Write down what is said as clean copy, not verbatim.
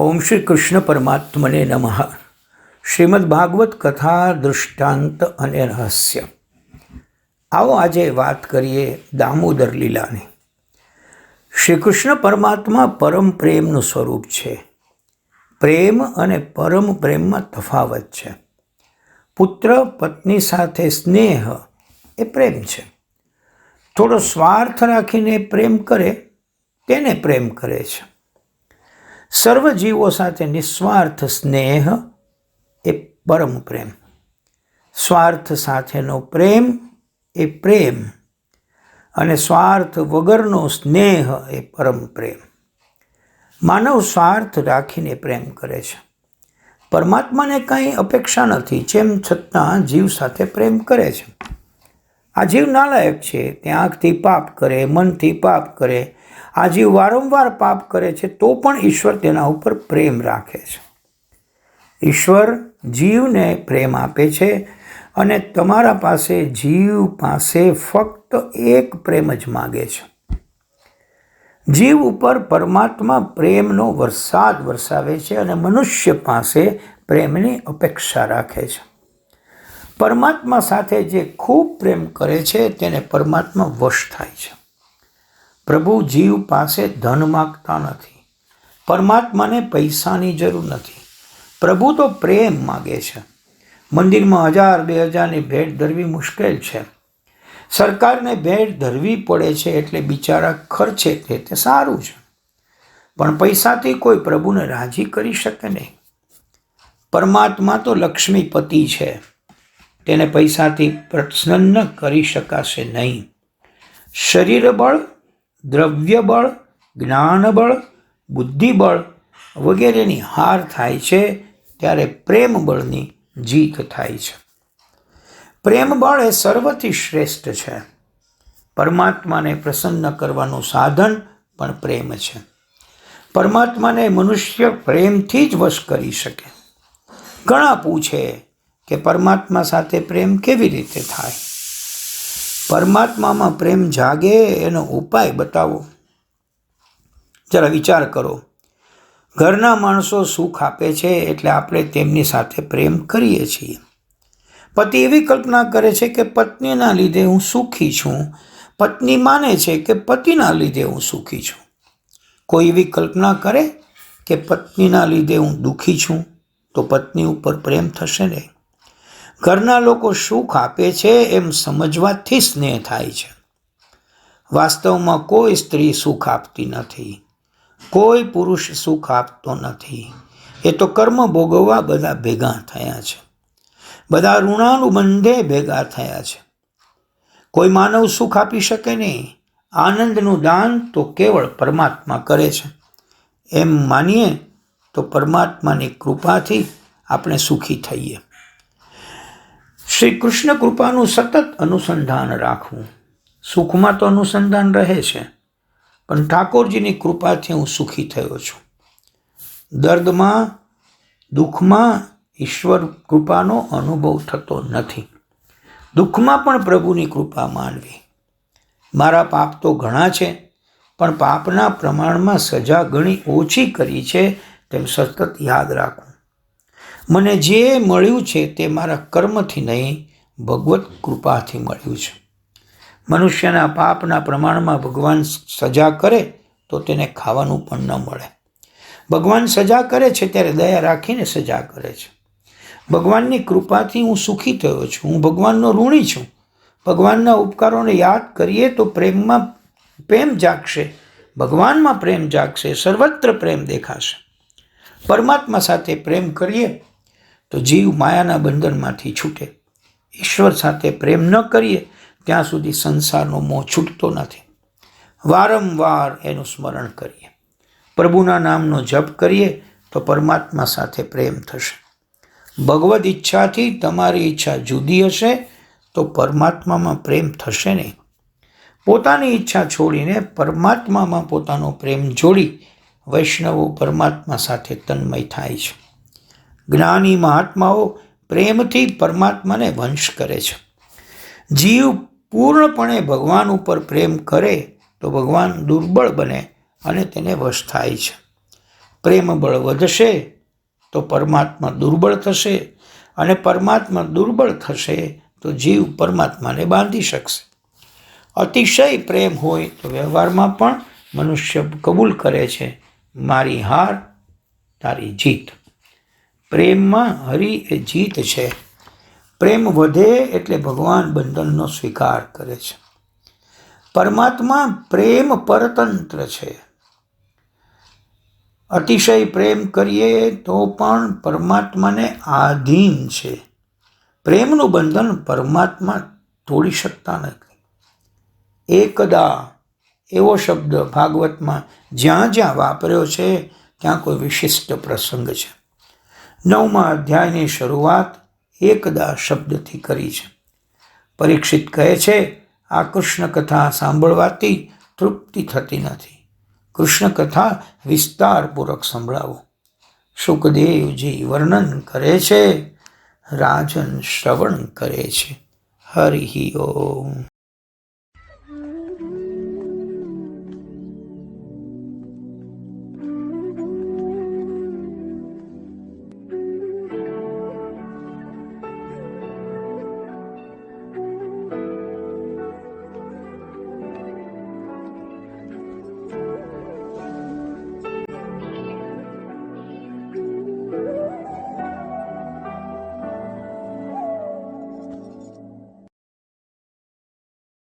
ઓમ શ્રી કૃષ્ણ પરમાત્મને નમઃ. શ્રીમદ ભાગવત કથા દૃષ્ટાંત અને રહસ્ય. આવો આજે વાત કરીએ દામોદર લીલાની. શ્રી કૃષ્ણ પરમાત્મા પરમ પ્રેમનું સ્વરૂપ છે. પ્રેમ અને પરમ પ્રેમમાં તફાવત છે. પુત્ર પત્ની સાથે સ્નેહ એ પ્રેમ છે. થોડો સ્વાર્થ રાખીને પ્રેમ કરે તેને પ્રેમ કરે છે. સર્વ જીવો સાથે નિસ્વાર્થ સ્નેહ એ પરમ પ્રેમ. સ્વાર્થ સાથેનો પ્રેમ એ પ્રેમ અને સ્વાર્થ વગરનો સ્નેહ એ પરમ પ્રેમ. માનવ સ્વાર્થ રાખીને પ્રેમ કરે છે. પરમાત્માને કંઈ અપેક્ષા નથી, જેમ છતાં જીવ સાથે પ્રેમ કરે છે. આ જીવ નાલાયક છે. તે આંખથી પાપ કરે, મનથી પાપ કરે. આ જીવ વારંવાર પાપ કરે છે તો પણ ઈશ્વર તેના ઉપર પ્રેમ રાખે છે. ઈશ્વર જીવને પ્રેમ આપે છે અને તમારા પાસે જીવ પાસે ફક્ત એક પ્રેમ જ માગે છે. જીવ ઉપર પરમાત્મા પ્રેમનો વરસાદ વરસાવે છે અને મનુષ્ય પાસે પ્રેમની અપેક્ષા રાખે છે. પરમાત્મા સાથે જે ખૂબ પ્રેમ કરે છે તેને પરમાત્મા વશ થાય છે. પ્રભુ જીવ પાસે ધન માગતા નથી. પરમાત્માને પૈસાની જરૂર નથી. પ્રભુ તો પ્રેમ માગે છે. મંદિરમાં 1000-2000ની ભેટ ધરવી મુશ્કેલ છે. સરકારને ભેટ ધરવી પડે છે એટલે બિચારા ખર્ચે તે સારું છે. પણ પૈસાથી કોઈ પ્રભુને રાજી કરી શકે નહીં. પરમાત્મા તો લક્ષ્મીપતિ છે. તેને પૈસાથી પ્રસન્ન કરી શકાશે નહીં. શરીર બળ, દ્રવ્ય બળ, જ્ઞાન બળ, બુદ્ધિ બળ વગેરેની હાર થાય છે ત્યારે પ્રેમ બળની જીત થાય છે. પ્રેમ બળ એ સર્વથી શ્રેષ્ઠ છે. પરમાત્માને પ્રસન્ન કરવાનું સાધન પણ પ્રેમ છે. પરમાત્માને મનુષ્ય પ્રેમથી જ વશ કરી શકે. ઘણા પૂછે કે પરમાત્મા સાથે પ્રેમ કેવી રીતે થાય? પરમાત્મામાં પ્રેમ જાગે એનો ઉપાય બતાવો. જરા વિચાર કરો. ઘરના માણસો સુખ આપે છે એટલે આપણે તેમની સાથે પ્રેમ કરીએ છીએ. પતિ એવી કલ્પના કરે છે કે પત્નીના લીધે હું સુખી છું. પત્ની માને છે કે પતિના લીધે હું સુખી છું. કોઈ એવી કલ્પના કરે કે પત્નીના લીધે હું દુઃખી છું તો પત્ની ઉપર પ્રેમ થશે નહીં. ઘરના લોકો સુખ આપે છે એમ સમજવાથી સ્નેહ થાય છે. વાસ્તવમાં કોઈ સ્ત્રી સુખ આપતી નથી. કોઈ પુરુષ સુખ આપતો નથી. એ તો કર્મ ભોગવવા બધા ભેગા થયા છે. બધા ઋણાનુબંધે ભેગા થયા છે. કોઈ માનવ સુખ આપી શકે નહીં. આનંદનું દાન તો કેવળ પરમાત્મા કરે છે. એમ માનીએ તો પરમાત્માની કૃપાથી આપણે સુખી થઈએ. શ્રી કૃષ્ણ કૃપાનું સતત અનુસંધાન રાખવું. સુખમાં તો અનુસંધાન રહે છે, પણ ઠાકોરજીની કૃપાથી હું સુખી થયો છું. દર્દમાં, દુઃખમાં ઈશ્વર કૃપાનો અનુભવ થતો નથી. દુઃખમાં પણ પ્રભુની કૃપા માનવી. મારા પાપ તો ઘણા છે, પણ પાપના પ્રમાણમાં સજા ઘણી ઓછી કરી છે તેમ સતત યાદ રાખવું. મને જે મળ્યું છે તે મારા કર્મથી નહીં, ભગવત કૃપાથી મળ્યું છે. મનુષ્યના પાપના પ્રમાણમાં ભગવાન સજા કરે તો તેને ખાવાનું પણ ન મળે. ભગવાન સજા કરે છે ત્યારે દયા રાખીને સજા કરે છે. ભગવાનની કૃપાથી હું સુખી થયો છું. હું ભગવાનનો ઋણી છું. ભગવાનના ઉપકારોને યાદ કરીએ તો પ્રેમમાં પ્રેમ જાગશે, ભગવાનમાં પ્રેમ જાગશે, સર્વત્ર પ્રેમ દેખાશે. પરમાત્મા સાથે પ્રેમ કરીએ તો જીવ માયાના બંધનમાંથી છૂટે. ઈશ્વર સાથે પ્રેમ ન કરીએ ત્યાં સુધી સંસારનો મોહ છૂટતો નથી. વારંવાર એનું સ્મરણ કરીએ, પ્રભુના નામનો જપ કરીએ તો પરમાત્મા સાથે પ્રેમ થશે. ભગવદ ઈચ્છાથી તમારી ઈચ્છા જુદી હશે તો પરમાત્મામાં પ્રેમ થશે નહીં. પોતાની ઈચ્છા છોડીને પરમાત્મામાં પોતાનો પ્રેમ જોડી વૈષ્ણવો પરમાત્મા સાથે તન્મય થાય છે. જ્ઞાની મહાત્માઓ પ્રેમથી પરમાત્માને વંશ કરે છે. જીવ પૂર્ણપણે ભગવાન ઉપર પ્રેમ કરે તો ભગવાન દુર્બળ બને અને તેને વશ થાય છે. પ્રેમ બળ વધશે તો પરમાત્મા દુર્બળ થશે, અને પરમાત્મા દુર્બળ થશે તો જીવ પરમાત્માને બાંધી શકશે. અતિશય પ્રેમ હોય તો વ્યવહારમાં પણ મનુષ્ય કબૂલ કરે છે, મારી હાર તારી જીત. પ્રેમમાં હરિ એ જીત છે. પ્રેમ વધે એટલે ભગવાન બંધનનો સ્વીકાર કરે છે. પરમાત્મા પ્રેમ પરતંત્ર છે. અતિશય પ્રેમ કરીએ તો પણ પરમાત્માને આધીન છે. પ્રેમનું બંધન પરમાત્મા તોડી શકતા નથી. એકદા એવો શબ્દ ભાગવતમાં જ્યાં જ્યાં વાપર્યો છે ત્યાં કોઈ વિશિષ્ટ પ્રસંગ છે. 9મા અધ્યાયની શરૂઆત એકદા શબ્દથી કરી છે. પરીક્ષિત કહે છે, આ કૃષ્ણ કથા સાંભળવાથી તૃપ્તિ થતી નથી. કૃષ્ણ કથા વિસ્તારપૂર્વક સંભળાવો. સુખદેવજી વર્ણન કરે છે, રાજન શ્રવણ કરે છે. હરિ ઓમ.